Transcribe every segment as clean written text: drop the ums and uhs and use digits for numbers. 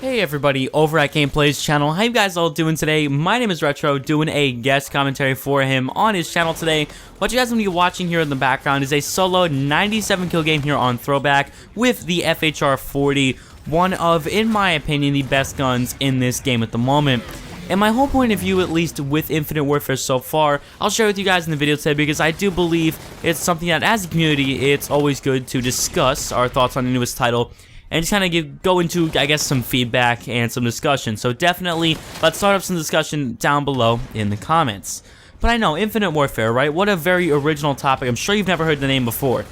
Hey everybody over at ImGameplaYz channel, how you guys all doing today? My name is Retro, doing a guest commentary for him on his channel today. What you guys are going to be watching here in the background is a solo 97 kill game here on Throwback with the FHR-40, one of, in my opinion, the best guns in this game at the moment. And my whole point of view, at least with Infinite Warfare so far, I'll share with you guys in the video today because I do believe it's something that as a community, it's always good to discuss our thoughts on the newest title. And just kind of go into, I guess, some feedback and some discussion. So definitely, let's start up some discussion down below in the comments. But I know, Infinite Warfare, right? What a very original topic. I'm sure you've never heard the name before.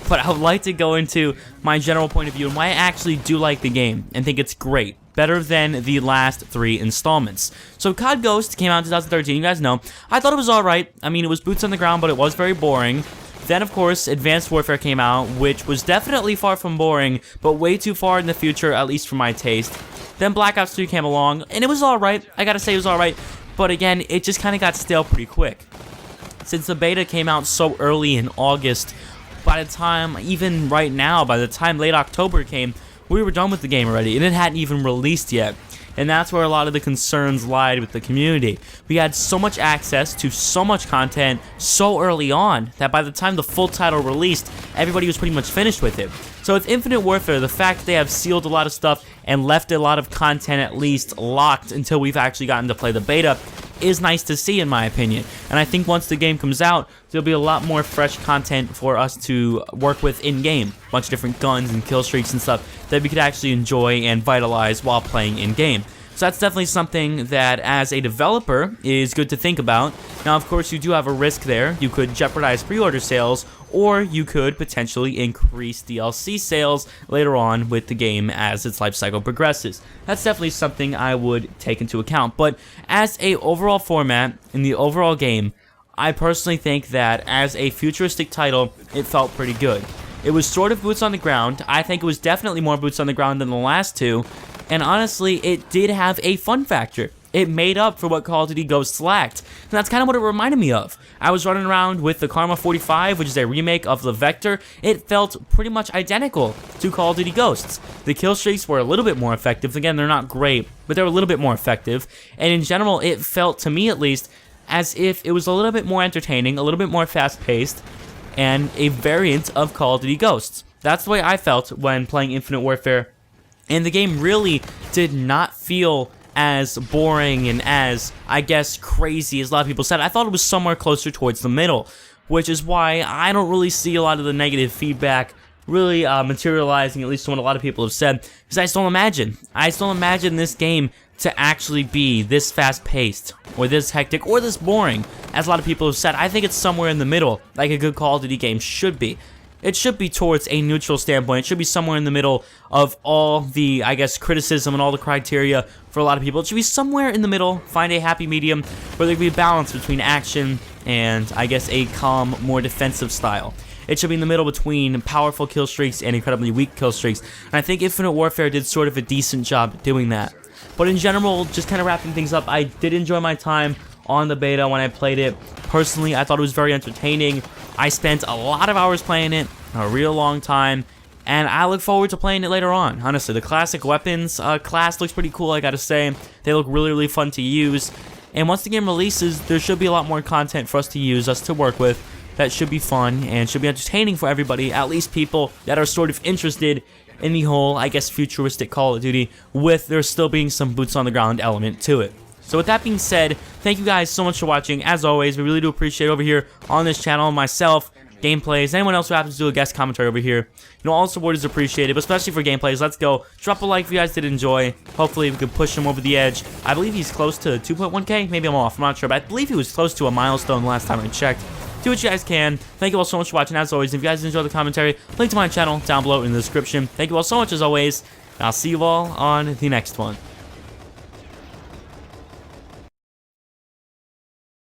But I would like to go into my general point of view and why I actually do like the game and think it's great. Better than the last 3 installments. So COD Ghost came out in 2013, you guys know. I thought it was alright. I mean, it was boots on the ground, but it was very boring. Then, of course, Advanced Warfare came out, which was definitely far from boring, but way too far in the future, at least for my taste. Then Black Ops 3 came along, and it was alright. I gotta say it was alright, but again, it just kind of got stale pretty quick. Since the beta came out so early in August, by the time, even right now, by the time late October came, we were done with the game already, and it hadn't even released yet. And that's where a lot of the concerns lied with the community. We had so much access to so much content so early on that by the time the full title released, everybody was pretty much finished with it. So with Infinite Warfare, the fact that they have sealed a lot of stuff and left a lot of content at least locked until we've actually gotten to play the beta is nice to see, in my opinion. And I think once the game comes out, there'll be a lot more fresh content for us to work with in-game. A bunch of different guns and kill streaks and stuff that we could actually enjoy and vitalize while playing in-game. So that's definitely something that, as a developer, is good to think about. Now, of course, you do have a risk there. You could jeopardize pre-order sales, or you could potentially increase DLC sales later on with the game as its life cycle progresses. That's definitely something I would take into account. But as a overall format in the overall game, I personally think that as a futuristic title, it felt pretty good. It was sort of boots on the ground. I think it was definitely more boots on the ground than the last two. And honestly, it did have a fun factor. It made up for what Call of Duty Ghosts lacked. And that's kind of what it reminded me of. I was running around with the Karma 45, which is a remake of the Vector. It felt pretty much identical to Call of Duty Ghosts. The kill streaks were a little bit more effective. Again, they're not great, but they're a little bit more effective. And in general, it felt, to me at least, as if it was a little bit more entertaining, a little bit more fast-paced, and a variant of Call of Duty Ghosts. That's the way I felt when playing Infinite Warfare. And the game really did not feel as boring and as, I guess, crazy as a lot of people said. I thought it was somewhere closer towards the middle, which is why I don't really see a lot of the negative feedback really materializing, at least to what a lot of people have said, because I still imagine this game to actually be this fast-paced, or this hectic, or this boring, as a lot of people have said. I think it's somewhere in the middle, like a good Call of Duty game should be. It should be towards a neutral standpoint. It should be somewhere in the middle of all the, I guess, criticism and all the criteria for a lot of people. It should be somewhere in the middle, find a happy medium, where there can be a balance between action and, I guess, a calm, more defensive style. It should be in the middle between powerful kill streaks and incredibly weak kill streaks. And I think Infinite Warfare did sort of a decent job doing that. But in general, just kind of wrapping things up, I did enjoy my time on the beta when I played it. Personally, I thought it was very entertaining. I spent a lot of hours playing it, a real long time, and I look forward to playing it later on. Honestly, the classic weapons class looks pretty cool, I gotta say. They look really, really fun to use. And once the game releases, there should be a lot more content for us to use, us to work with, that should be fun and should be entertaining for everybody, at least people that are sort of interested in the whole, I guess, futuristic Call of Duty, with there still being some boots on the ground element to it. So with that being said, thank you guys so much for watching. As always, we really do appreciate over here on this channel, myself, ImGameplaYz, anyone else who happens to do a guest commentary over here. You know, all support is appreciated, but especially for ImGameplaYz. Let's go. Drop a like if you guys did enjoy. Hopefully we could push him over the edge. I believe he's close to 2.1k. Maybe I'm off. I'm not sure, but I believe he was close to a milestone the last time I checked. Do what you guys can. Thank you all so much for watching. As always, if you guys enjoyed the commentary, link to my channel down below in the description. Thank you all so much as always, and I'll see you all on the next one.